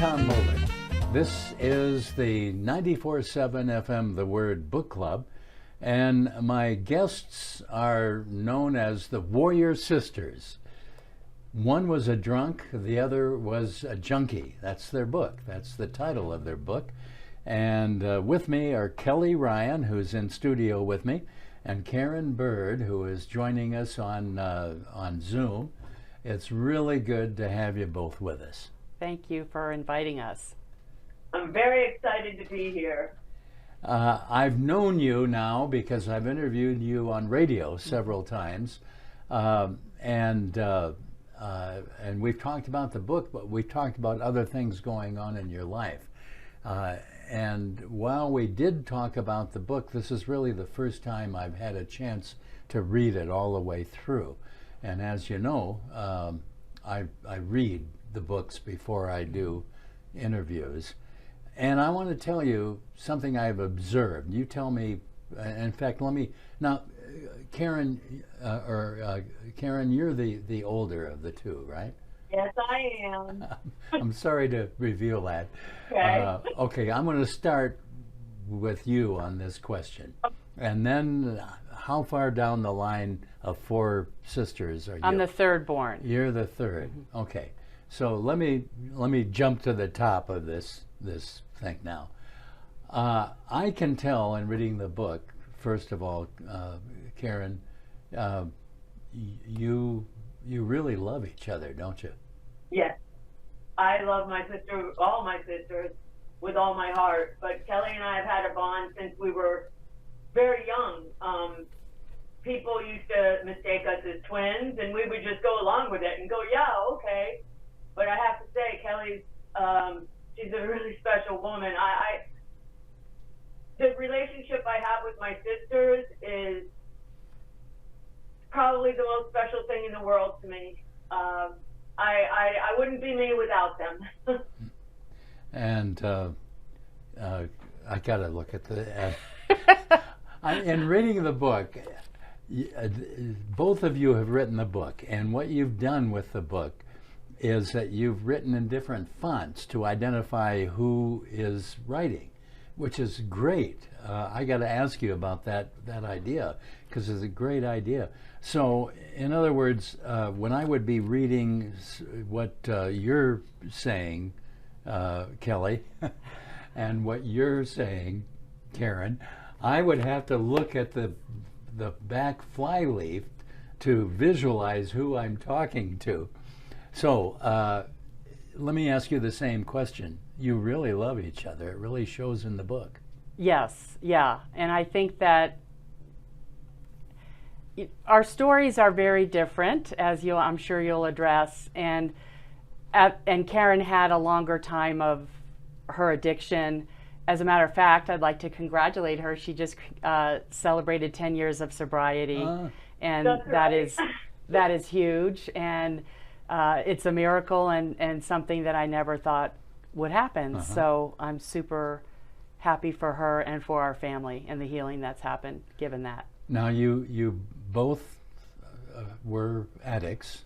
Tom Moller. This is the 94.7 FM The Word Book Club, and my guests are known as the Warrior Sisters. One was a drunk, the other was a junkie. That's their book. That's the title of their book. And with me are Kelly Ryan, who's in studio with me, and Karen Bird, who is joining us on Zoom. It's really good to have you both with us. Thank you for inviting us. I'm very excited to be here. I've known you now because I've interviewed you on radio several times, and we've talked about the book, but we've talked about other things going on in your life. And while we did talk about the book, this is really the first time I've had a chance to read it all the way through. And as you know, I read the books before I do interviews. And I want to tell you something I've observed. You tell me, in fact, let me, now, Karen, Karen, you're the older of the two, right? Yes, I am. I'm sorry to reveal that. Okay. Okay, I'm going to start with you on this question. And then how far down the line of four sisters are you? I'm the third born. You're the third. Mm-hmm. Okay. So let me jump to the top of this thing now. I can tell in reading the book, first of all, Karen, you really love each other, don't you? Yes. I love my sister, all my sisters, with all my heart. But Kelly and I have had a bond since we were very young. People used to mistake us as twins, and we would just go along with it and go, yeah, okay. But I have to say, Kelly's, she's a really special woman. The relationship I have with my sisters is probably the most special thing in the world to me. I wouldn't be me without them. And I gotta look at the. In reading the book, both of you have written the book, and what you've done with the book is that you've written in different fonts to identify who is writing, which is great. I got to ask you about that idea, because it's a great idea. So, in other words, when I would be reading what you're saying, Kelly, and what you're saying, Karen, I would have to look at the back flyleaf to visualize who I'm talking to. So let me ask you the same question. You really love each other. It really shows in the book. Yes, yeah. And I think that our stories are very different, as I'm sure you'll address. And Karen had a longer time of her addiction. As a matter of fact, I'd like to congratulate her. She just celebrated 10 years of sobriety. And right. that is huge. And it's a miracle and something that I never thought would happen. So I'm super happy for her and for our family and the healing that's happened given that. Now you both were addicts.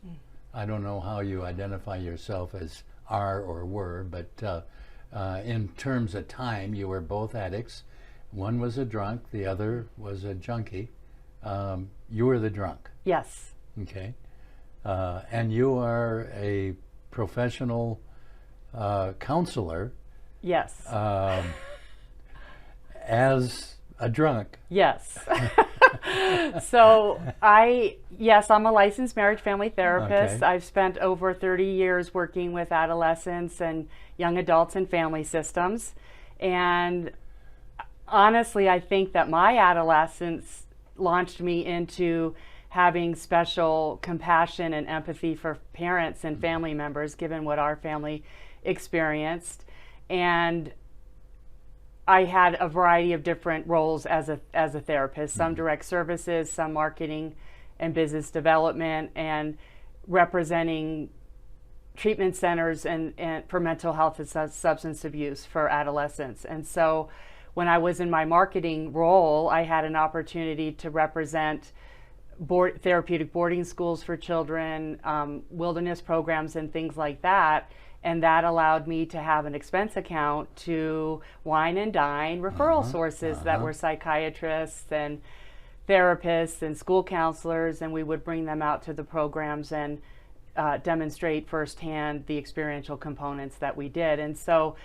I don't know how you identify yourself as are or were, but in terms of time, you were both addicts. One was a drunk, the other was a junkie. You were the drunk. Yes. Okay. And you are a professional counselor. Yes. As a drunk. Yes. So I'm a licensed marriage family therapist. Okay. I've spent over 30 years working with adolescents and young adults in family systems. And honestly, I think that my adolescence launched me into having special compassion and empathy for parents and family members, given what our family experienced. And I had a variety of different roles as a therapist, some direct services, some marketing and business development, and representing treatment centers and for mental health and substance abuse for adolescents. And so when I was in my marketing role, I had an opportunity to represent therapeutic boarding schools for children, wilderness programs and things like that. and that allowed me to have an expense account to wine and dine referral sources that were psychiatrists and therapists and school counselors, and we would bring them out to the programs and demonstrate firsthand the experiential components that we did. And so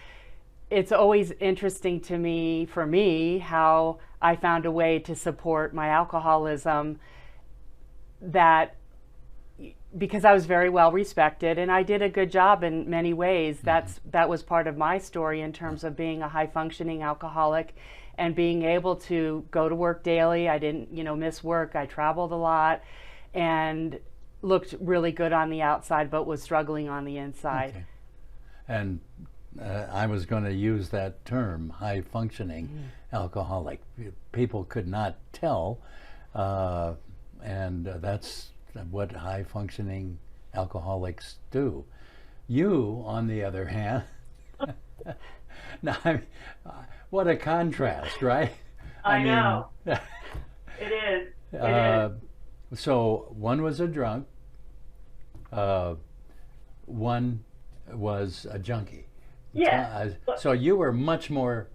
it's always interesting to me, for me, how I found a way to support my alcoholism, that because I was very well respected and I did a good job in many ways. That was part of my story in terms of being a high functioning alcoholic and being able to go to work daily. I didn't, miss work. I traveled a lot and looked really good on the outside, but was struggling on the inside. Okay. And I was going to use that term, high functioning alcoholic. People could not tell, and that's what high functioning alcoholics do. You, on the other hand, now, what a contrast, right? I know. It is. It is. So one was a drunk, one was a junkie. Yeah. So you were much more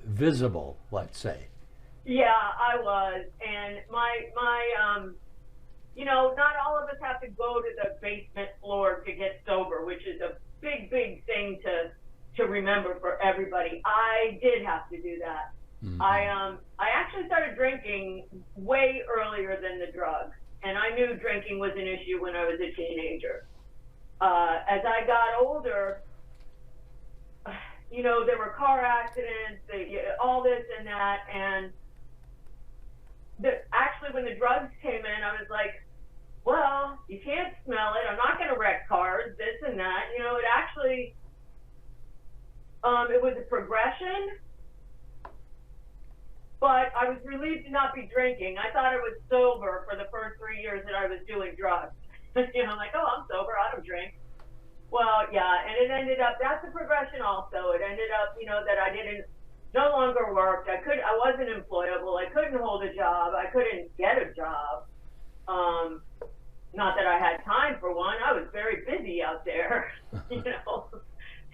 visible, let's say. Yeah, I was. And not all of us have to go to the basement floor to get sober, which is a big, big thing to remember for everybody. I did have to do that. Mm-hmm. I actually started drinking way earlier than the drugs, and I knew drinking was an issue when I was a teenager. As I got older, there were car accidents, all this and that, and actually when the drugs came in, I was like, well, you can't smell it. I'm not going to wreck cars, this and that. It actually, it was a progression, but I was relieved to not be drinking. I thought I was sober for the first 3 years that I was doing drugs. I'm like, oh, I'm sober, I don't drink. Well, yeah, and it ended up, that's a progression also. It ended up, that I no longer worked. I wasn't employable. I couldn't hold a job. I couldn't get a job. Not that I had time for one. I was very busy out there.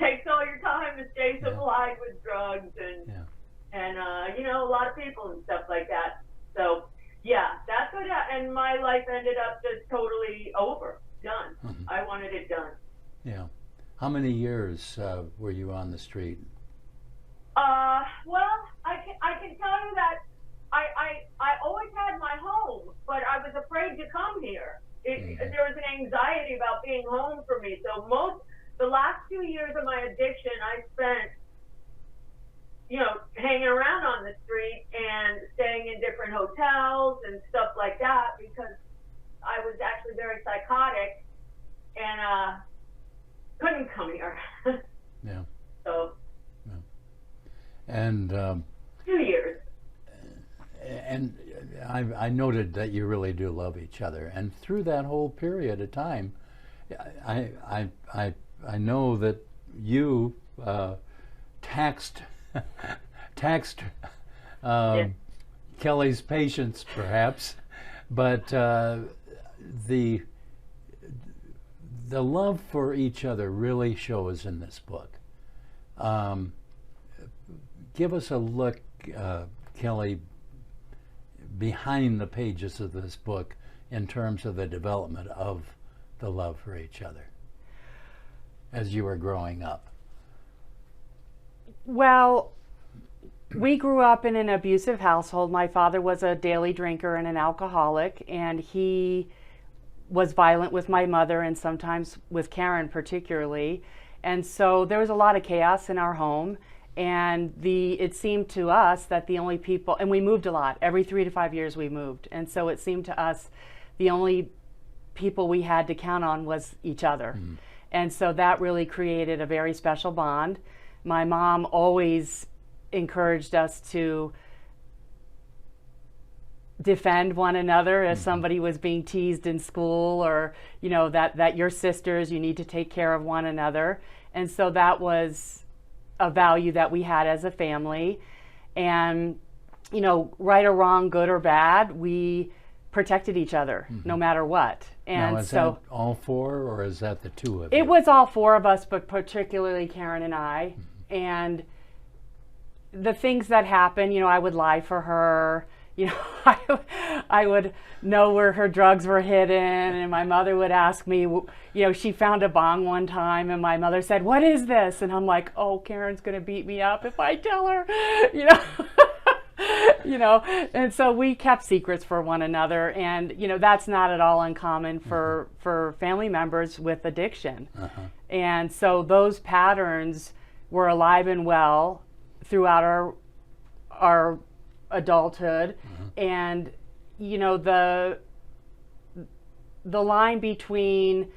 Takes all your time to stay supplied with drugs and a lot of people and stuff like that. So, yeah, that's what happened. And my life ended up just totally over, done. Mm-hmm. I wanted it done. Yeah. How many years were you on the street? Well, I can tell you that I always had my home, but I was afraid to come here. There was an anxiety about being home for me. So the last 2 years of my addiction, I spent, hanging around on the street and staying in different hotels and stuff like that, because I was actually very psychotic and couldn't come here. Yeah. So. Yeah. And 2 years. And I noted that you really do love each other, and through that whole period of time, I know that you taxed Kelly's patience, perhaps, but the love for each other really shows in this book. Give us a look, Kelly, behind the pages of this book in terms of the development of the love for each other as you were growing up. Well, we grew up in an abusive household. My father was a daily drinker and an alcoholic, and he was violent with my mother and sometimes with Karen particularly. And so there was a lot of chaos in our home. And it seemed to us that the only people, and we moved a lot, every 3 to 5 years we moved. And so it seemed to us the only people we had to count on was each other. Mm. And so that really created a very special bond. My mom always encouraged us to defend one another if somebody was being teased in school, or, that you're sisters, you need to take care of one another. And so that was a value that we had as a family. And right or wrong, good or bad, we protected each other no matter what. And now, is so that all four, or is that the two of you? it was all four of us, but particularly Karen and I. And the things that happened, I would lie for her. I would know where her drugs were hidden, and my mother would ask me, she found a bong one time, and my mother said, "What is this?" And I'm like, "Oh, Karen's going to beat me up if I tell her," and so we kept secrets for one another, and that's not at all uncommon for family members with addiction. And so those patterns were alive and well throughout our adulthood. And the line between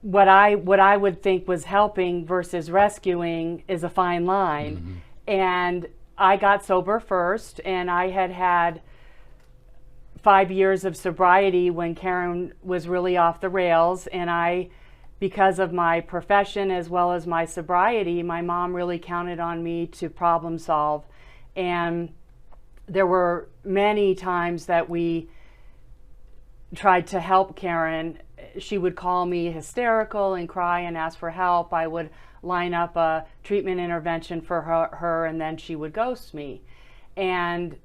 what I would think was helping versus rescuing is a fine line. And I got sober first, and I had 5 years of sobriety when Karen was really off the rails. And because of my profession as well as my sobriety, my mom really counted on me to problem solve. And there were many times that we tried to help Karen. She would call me hysterical and cry and ask for help. I would line up a treatment intervention for her, and then she would ghost me. And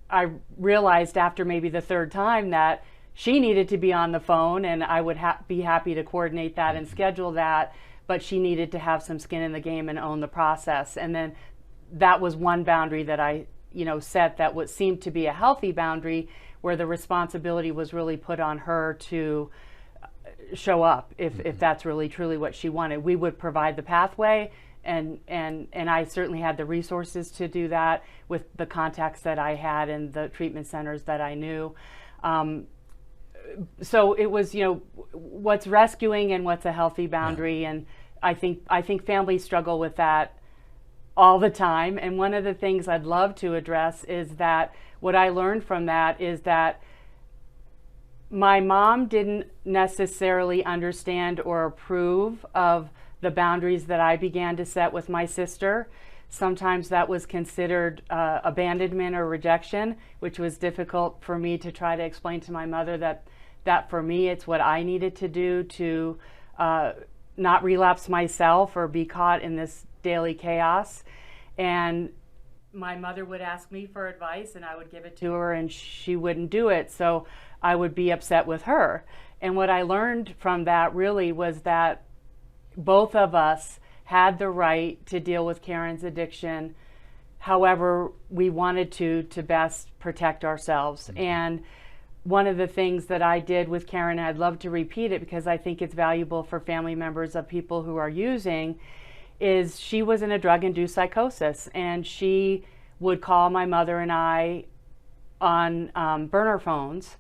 I realized after maybe the third time that she needed to be on the phone, and I would be happy to coordinate that and schedule that, but she needed to have some skin in the game and own the process. And then that was one boundary that I set that what seemed to be a healthy boundary, where the responsibility was really put on her to show up if that's really truly what she wanted. We would provide the pathway, and I certainly had the resources to do that with the contacts that I had and the treatment centers that I knew. So it was what's rescuing and what's a healthy boundary. And I think families struggle with that all the time. And one of the things I'd love to address is that what I learned from that is that my mom didn't necessarily understand or approve of the boundaries that I began to set with my sister. Sometimes that was considered abandonment or rejection, which was difficult for me to try to explain to my mother that for me, it's what I needed to do to not relapse myself or be caught in this daily chaos. And my mother would ask me for advice, and I would give it to her, and she wouldn't do it. So I would be upset with her. And what I learned from that really was that both of us had the right to deal with Karen's addiction however we wanted to best protect ourselves. And one of the things that I did with Karen, and I'd love to repeat it because I think it's valuable for family members of people who are using, is she was in a drug-induced psychosis, and she would call my mother and I on burner phones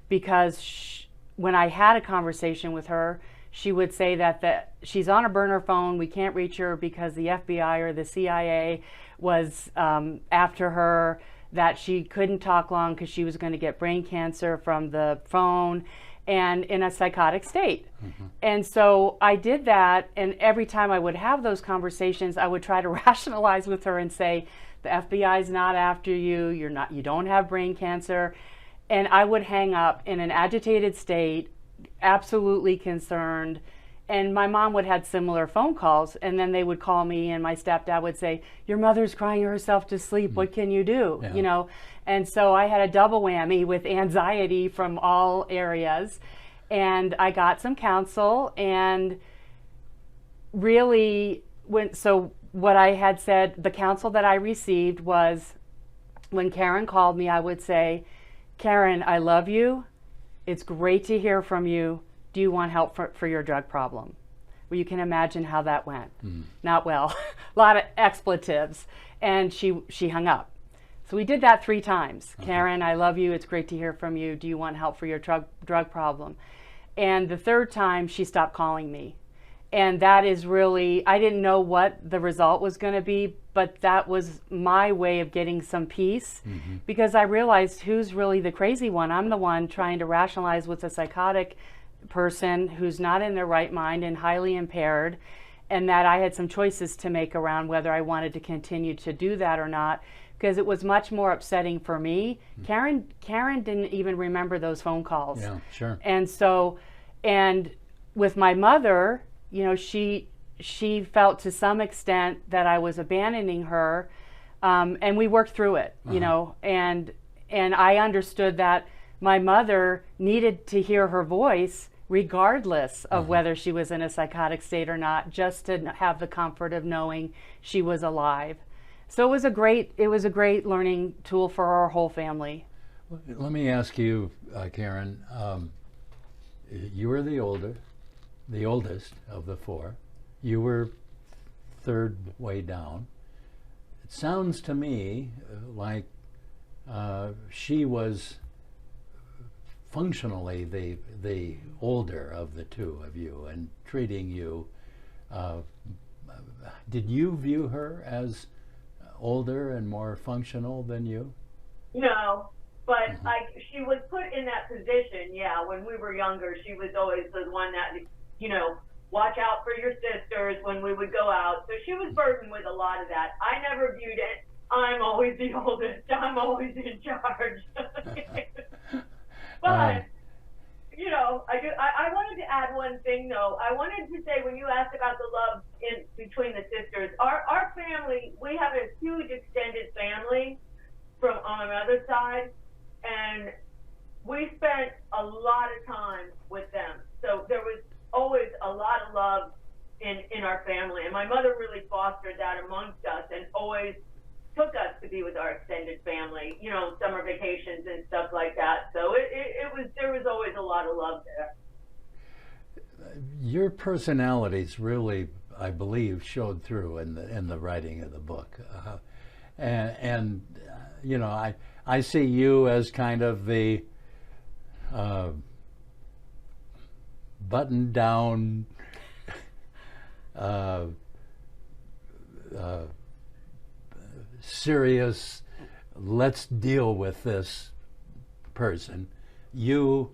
because when I had a conversation with her, she would say that she's on a burner phone, we can't reach her because the FBI or the CIA was after her, that she couldn't talk long because she was going to get brain cancer from the phone, and in a psychotic state. And so I did that, and every time I would have those conversations, I would try to rationalize with her and say, the FBI is not after you, you don't have brain cancer. And I would hang up in an agitated state, absolutely concerned. And my mom would have similar phone calls, and then they would call me, and my stepdad would say, your mother's crying herself to sleep, what can you do? Yeah. And so I had a double whammy with anxiety from all areas. And I got some counsel, and really so what I had said, the counsel that I received was, when Karen called me, I would say, Karen, I love you. It's great to hear from you. Do you want help for your drug problem? Well, you can imagine how that went. Not well. A lot of expletives. And she hung up. So we did that 3 times. Karen, I love you. It's great to hear from you. Do you want help for your drug problem? And the 3rd time, she stopped calling me. And that is really, I didn't know what the result was going to be, but that was my way of getting some peace, because I realized who's really the crazy one. I'm the one trying to rationalize with a psychotic person who's not in their right mind and highly impaired, and that I had some choices to make around whether I wanted to continue to do that or not, because it was much more upsetting for me. Karen didn't even remember those phone calls. Yeah, sure. And so, and with my mother, you know, she felt to some extent that I was abandoning her, and we worked through it, you know, and I understood that my mother needed to hear her voice regardless of whether she was in a psychotic state or not, just to have the comfort of knowing she was alive. So it was a great learning tool for our whole family. Let me ask you, Karen, you were the oldest of the four. You were third way down. It sounds to me like she was functionally the older of the two of you, and treating you. Did you view her as older and more functional than you? No, but she was put in that position, yeah, when we were younger. She was always the one that, you know, watch out for your sisters when we would go out. So she was burdened with a lot of that. I never viewed it, I'm always the oldest, I'm always in charge. But, you know, I wanted to add one thing, though. I wanted to say, when you asked about the love between the sisters, our family, we have a huge extended family from on my mother's side, and we spent a lot of time with them. So there was always a lot of love in our family, and my mother really fostered that amongst us and always took us to be with our extended family, you know, summer vacations and stuff like that. So there was always a lot of love there. Your personalities really, I believe, showed through in the writing of the book, and you know, I see you as kind of the buttoned down, serious, let's deal with this person. You,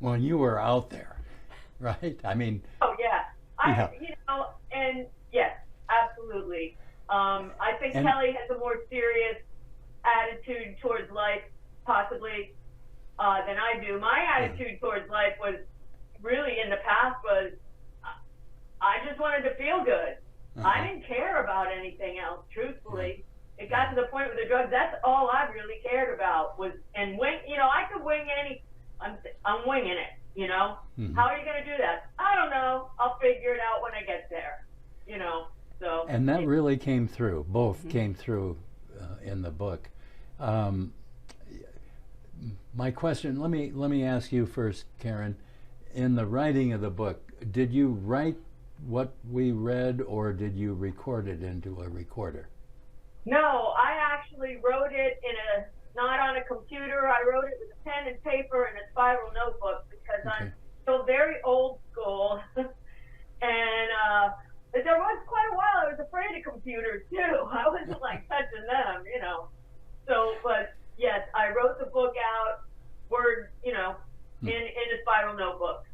when you were out there, right? I mean. Oh yeah, you know, and yes, absolutely. I think Kelly has a more serious attitude towards life, possibly, than I do. My attitude towards life was really, in the past, was I just wanted to feel good. I didn't care about anything else, truthfully. It got to the point with the drugs, that's all I really cared about was, and when, you know, I could wing I'm winging it, you know? How are you going to do that? I don't know. I'll figure it out when I get there, you know? So. And that really came through, both came through in the book. My question, let me ask you first, Karen. In the writing of the book, did you write what we read, or did you record it into a recorder? No, I actually wrote it not on a computer. I wrote it with a pen and paper and a spiral notebook, because I'm still very old school. And there was quite a while I was afraid of computers too. I wasn't like touching them, you know. So, but yes, I wrote the book out, word, you know, in a spiral notebook.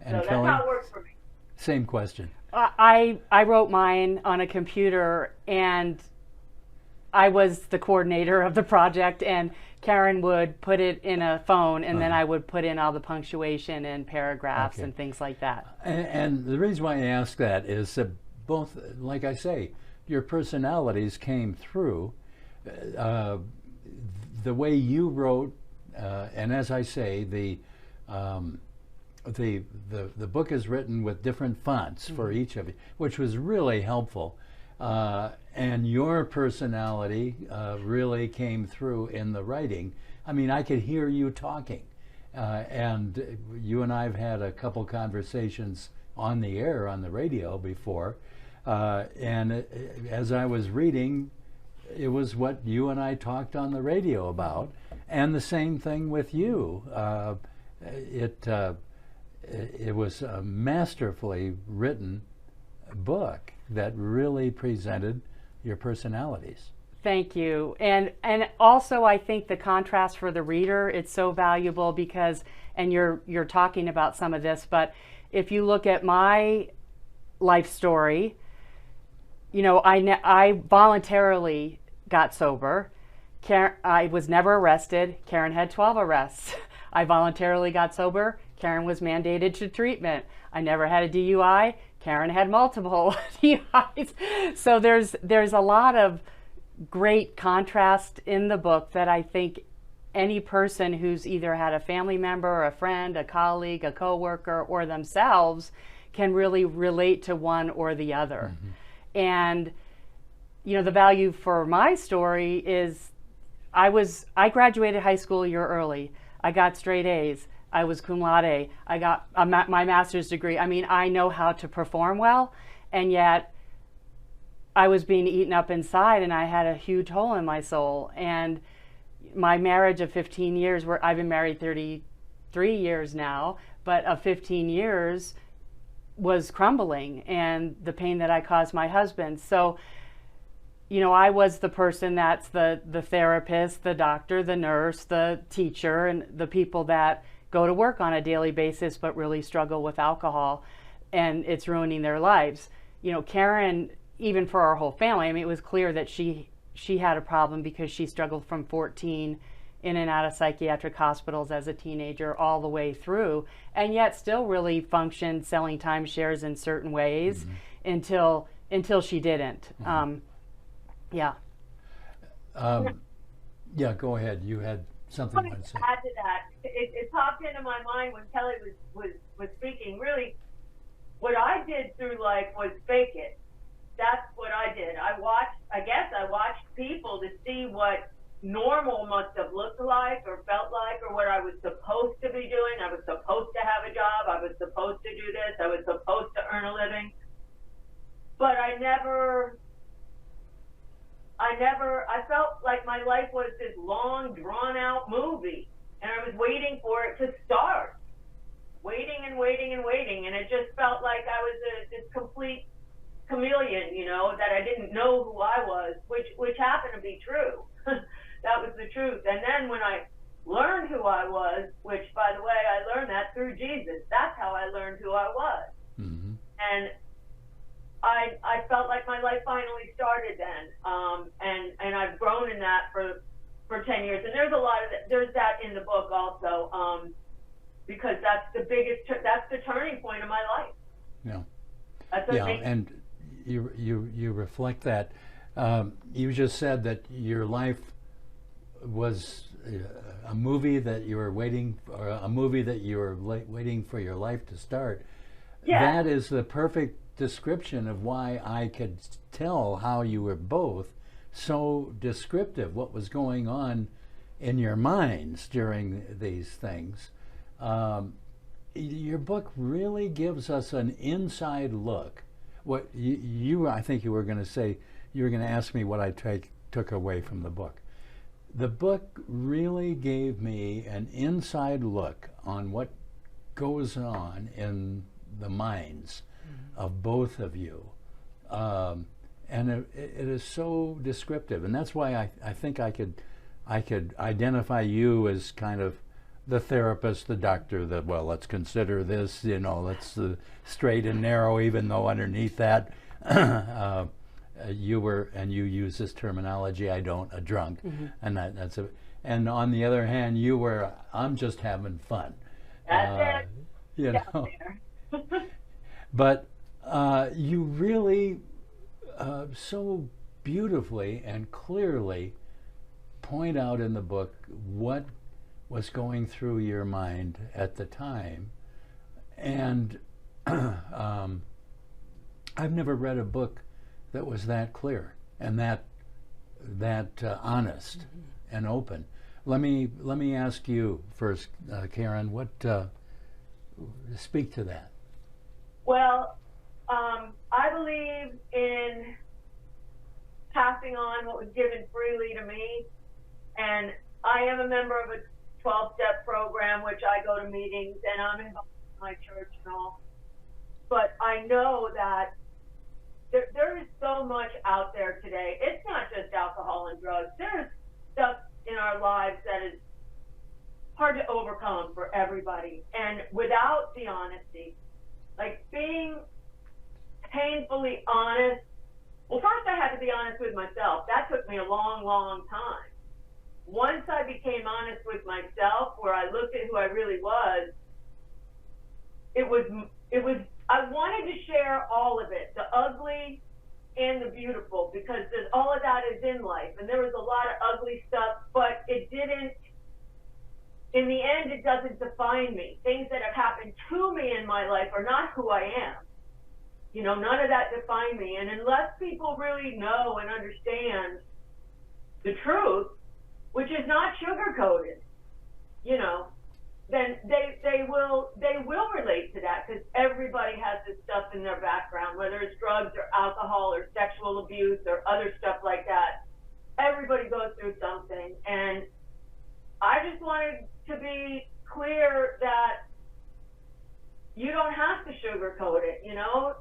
And so that's Kelly, how it works for me. same question. I wrote mine on a computer, and I was the coordinator of the project, and Karen would put it in a phone, and then I would put in all the punctuation and paragraphs and things like that. And the reason why I ask that is that both, like I say, your personalities came through. The way you wrote, and as I say, the book is written with different fonts for each of you, which was really helpful. And your personality really came through in the writing. I mean, I could hear you talking. And you and I have had a couple conversations on the air, on the radio before. And as I was reading, it was what you and I talked on the radio about. And the same thing with you. It was a masterfully written book that really presented your personalities. Thank you. And also, I think the contrast for the reader, it's so valuable because, and you're talking about some of this, but if you look at my life story, you know, I voluntarily got sober, I was never arrested. Karen had 12 arrests. I voluntarily got sober. Karen was mandated to treatment. I never had a DUI. Karen had multiple DUIs. So there's a lot of great contrast in the book that I think any person who's either had a family member, a friend, a colleague, a coworker, or themselves can really relate to one or the other. Mm-hmm. And the value for my story is I graduated high school a year early. I got straight A's. I was cum laude. I got my master's degree. I mean, I know how to perform well, and yet I was being eaten up inside, and I had a huge hole in my soul. And my marriage of 15 years, where I've been married 33 years now, but of 15 years was crumbling, and the pain that I caused my husband. So, I was the person that's the therapist, the doctor, the nurse, the teacher, and the people that go to work on a daily basis but really struggle with alcohol, and it's ruining their lives. Karen, even for our whole family, I mean, it was clear that she had a problem because she struggled from 14 in and out of psychiatric hospitals as a teenager all the way through, and yet still really functioned selling timeshares in certain ways. Mm-hmm. until she didn't. Mm-hmm. Yeah. Yeah, go ahead. You had something to say. Add to that, it popped into my mind when Kelly was speaking. Really, what I did through life was fake it. That's what I did. I watched people to see what normal must have looked like or felt like, or what I was supposed to be doing. I was supposed to have a job. I was supposed to do this. I was supposed to earn a living. But I felt like my life was this long, drawn-out movie, and I was waiting for it to start. Waiting and waiting and waiting, and it just felt like I was this complete chameleon, that I didn't know who I was, which happened to be true. That was the truth. And then when I learned who I was, which, by the way, I learned that through Jesus. That's how I learned who I was. Mm-hmm. And I felt like my life finally started then, and I've grown in that for 10 years. And there's a lot of there's that in the book also, because that's the turning point of my life. Yeah. Yeah, and you reflect that. You just said that your life was a movie that you were waiting, or a movie that you were waiting for your life to start. Yeah. That is the perfect description of why I could tell how you were both so descriptive, what was going on in your minds during these things. Your book really gives us an inside look. What I think you were going to say, you were going to ask me what I took away from the book. The book really gave me an inside look on what goes on in the minds of both of you, and it is so descriptive, and that's why I think I could identify you as kind of the therapist, the doctor, let's consider this, let's straight and narrow, even though underneath that you were, and you use this terminology, I don't, a drunk, mm-hmm. and that's it. And on the other hand, you were, I'm just having fun. That's it. But you really so beautifully and clearly point out in the book what was going through your mind at the time. And I've never read a book that was that clear and that honest mm-hmm. and open. Let me ask you first, Karen, what speak to that. Well, I believe in passing on what was given freely to me, and I am a member of a 12-step program, which I go to meetings, and I'm involved in my church and all. But I know that there is so much out there today. It's not just alcohol and drugs. There's stuff in our lives that is hard to overcome for everybody, and without the honesty, like being painfully honest. Well, first I had to be honest with myself. That took me a long, long time. once I became honest with myself, where I looked at who I really was, it was, I wanted to share all of it, the ugly and the beautiful, because all of that is in life. And there was a lot of ugly stuff, but it didn't, in the end, it doesn't define me. Things that have happened to me in my life are not who I am. You know, none of that define me. And unless people really know and understand the truth, which is not sugar-coated, you know, then they will relate to that, because everybody has this stuff in their background, whether it's drugs or alcohol or sexual abuse or other stuff like that. Everybody goes through something, and I just wanted to be clear that you don't have to sugarcoat it, you know.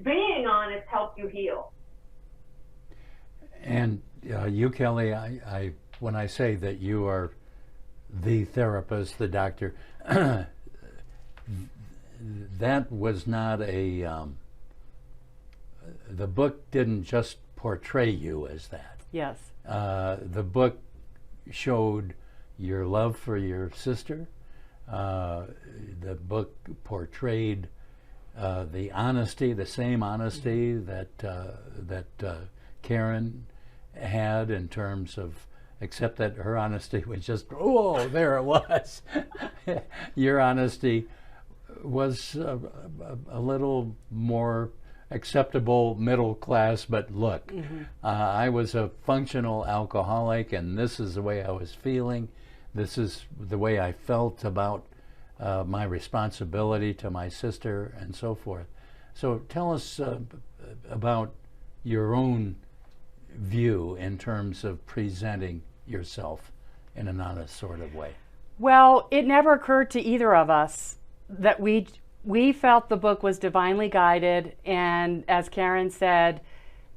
Being honest helps you heal. And you, Kelly, I when I say that you are the therapist, the doctor, that was not a, the book didn't just portray you as that. Yes. The book showed your love for your sister. The book portrayed the honesty, the same honesty that Karen had, in terms of, except that her honesty was just, oh, there it was. Your honesty was a little more acceptable, middle class, but look, I was a functional alcoholic, and this is the way I was feeling. This is the way I felt about my responsibility to my sister, and so forth. So tell us about your own view in terms of presenting yourself in an honest sort of way. Well, it never occurred to either of us that we felt the book was divinely guided, and as Karen said,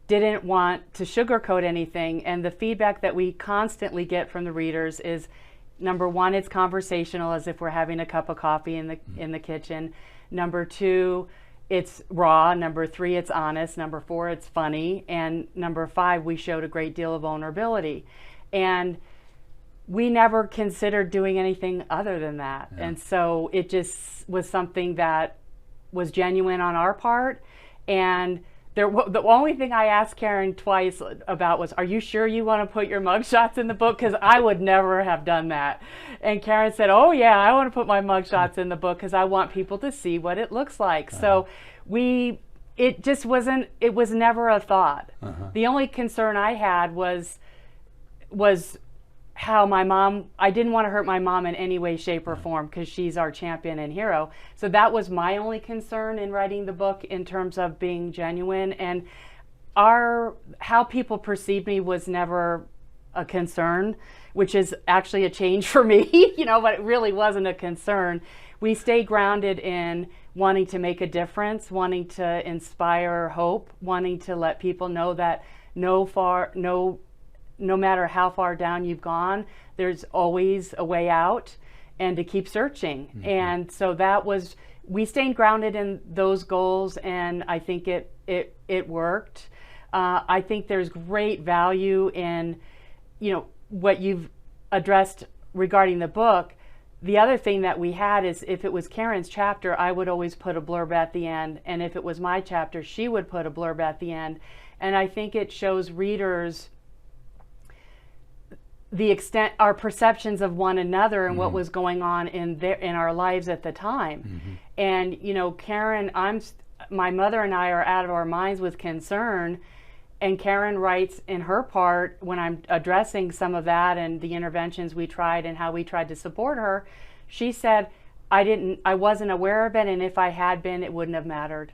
didn't want to sugarcoat anything. And the feedback that we constantly get from the readers is, number one, it's conversational, as if we're having a cup of coffee in the kitchen. Number two, it's raw. Number three, it's honest. Number four, it's funny. And number five, we showed a great deal of vulnerability. And we never considered doing anything other than that. Yeah. And so it just was something that was genuine on our part. And the only thing I asked Karen twice about was, are you sure you want to put your mugshots in the book? Because I would never have done that. And Karen said, oh yeah, I want to put my mugshots in the book because I want people to see what it looks like. So it just wasn't, it was never a thought. The only concern I had was how my mom, I didn't want to hurt my mom in any way, shape, or form, because she's our champion and hero. So that was my only concern in writing the book, in terms of being genuine. And how people perceived me was never a concern, which is actually a change for me, you know, but it really wasn't a concern. We stay grounded in wanting to make a difference, wanting to inspire hope, wanting to let people know that no matter how far down you've gone, there's always a way out, and to keep searching. And so we stayed grounded in those goals, and I think it worked. I think there's great value in, you know, what you've addressed regarding the book. The other thing that we had is, if it was Karen's chapter, I would always put a blurb at the end, and if it was my chapter, she would put a blurb at the end. And I think it shows readers the extent, our perceptions of one another and what was going on in our lives at the time. And, you know, Karen, my mother and I are out of our minds with concern, and Karen writes in her part, when I'm addressing some of that and the interventions we tried and how we tried to support her, she said, I wasn't aware of it, and if I had been, it wouldn't have mattered.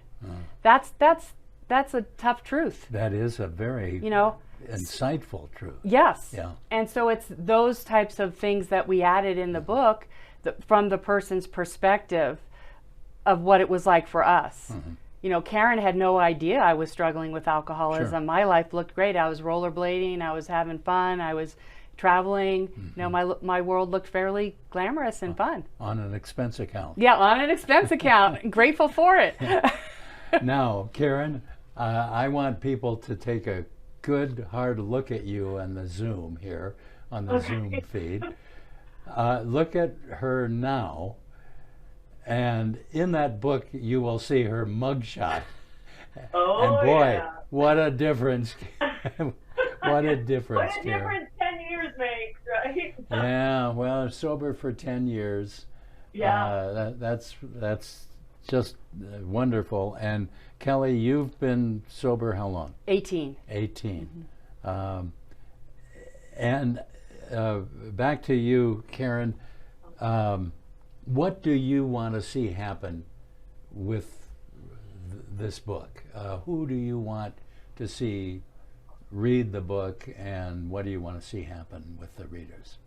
That's a tough truth. That is a very, you know, insightful truth. Yes. Yeah. And so it's those types of things that we added in the book, from the person's perspective of what it was like for us. You know, Karen had no idea I was struggling with alcoholism. Sure. My life looked great. I was rollerblading, I was having fun, I was traveling. You know, my world looked fairly glamorous and fun. On an expense account. Yeah, on an expense account. Grateful for it. Now, Karen, I want people to take a good hard look at you on the Zoom here. on the Zoom feed. Look at her now, and in that book you will see her mugshot. Oh, and boy, yeah. what a difference! What a difference, What a Karen. difference 10 years makes, right? Yeah, well, sober for 10 years. Yeah. That's just wonderful. And Kelly, you've been sober how long? 18. 18. And back to you, Karen. What do you want to see happen with this book? Who do you want to see read the book, and what do you want to see happen with the readers?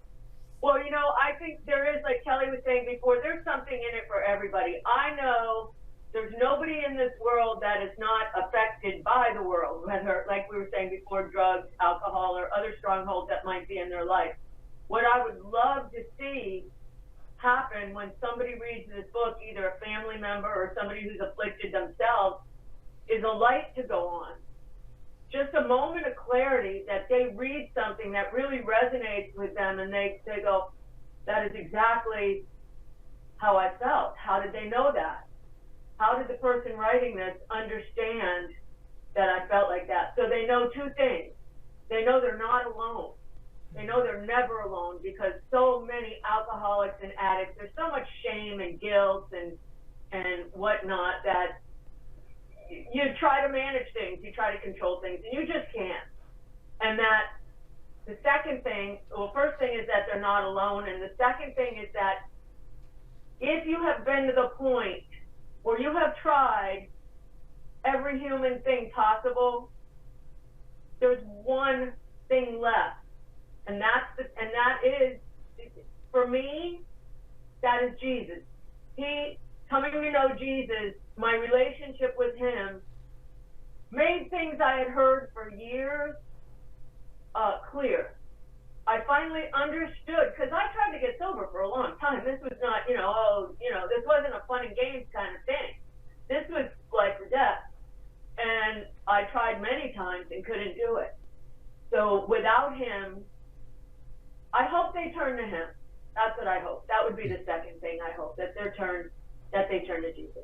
Well, you know, I think there is, like Kelly was saying before, there's something in it for everybody. I know there's nobody in this world that is not affected by the world, whether, like we were saying before, drugs, alcohol, or other strongholds that might be in their life. What I would love to see happen when somebody reads this book, either a family member or somebody who's afflicted themselves, is a light to go on. Just a moment of clarity that they read something that really resonates with them, and they go, that is exactly how I felt. How did they know that? How did the person writing this understand that I felt like that? So they know two things. They know they're not alone. They know they're never alone, because so many alcoholics and addicts, there's so much shame and guilt and whatnot that you try to manage things, you try to control things, and you just can't. And that the second thing, well, first thing is that they're not alone, and the second thing is that if you have been to the point where you have tried every human thing possible, there's one thing left, and that is, for me, that is Jesus. Coming to know Jesus, my relationship with him made things I had heard for years clear. I finally understood, because I tried to get sober for a long time. This was not, this wasn't a fun and games kind of thing. This was life or death. And I tried many times and couldn't do it. So without him, I hope they turn to him. That's what I hope. That would be the second thing I hope, that they turn to Jesus.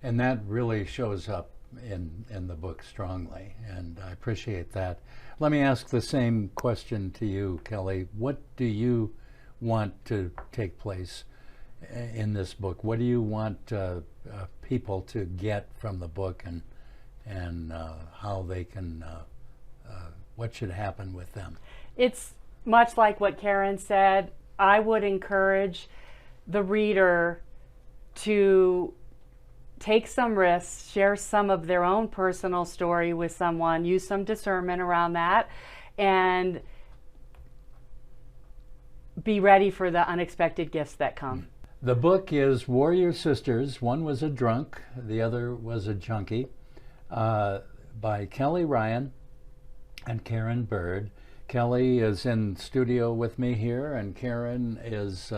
And that really shows up in the book strongly, and I appreciate that. Let me ask the same question to you, Kelly. What do you want to take place in this book? What do you want people to get from the book, and how they can, what should happen with them? It's much like what Karen said. I would encourage the reader to take some risks, share some of their own personal story with someone, use some discernment around that, and be ready for the unexpected gifts that come. The book is Warrior Sisters. One was a drunk, the other was a junkie, by Kelly Ryan and Karen Bird. Kelly is in studio with me here, and Karen is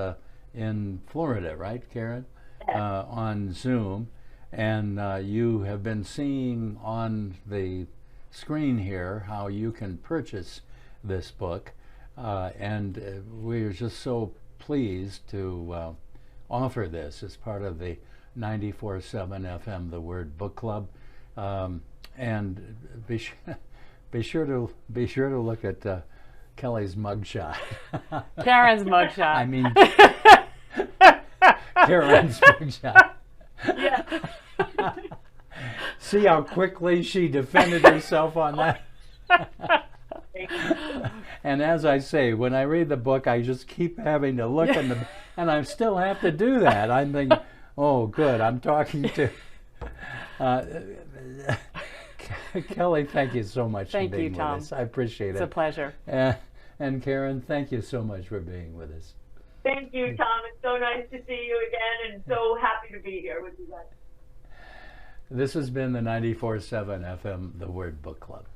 in Florida, right, Karen? On Zoom. And you have been seeing on the screen here how you can purchase this book. And we're just so pleased to offer this as part of the 94.7 FM The Word Book Club. And be sure to look at Kelly's mugshot. Karen's mugshot. I mean, Karen's mugshot. Yeah. See how quickly she defended herself on that? And as I say, when I read the book, I just keep having to look in the, and I still have to do that. I'm thinking, oh, good, I'm talking to Kelly. Thank you so much for being with us. I appreciate it. It's a pleasure. And Karen, thank you so much for being with us. Thank you, Tom. It's so nice to see you again, and so happy to be here with you guys. This has been the 94.7 FM The Word Book Club.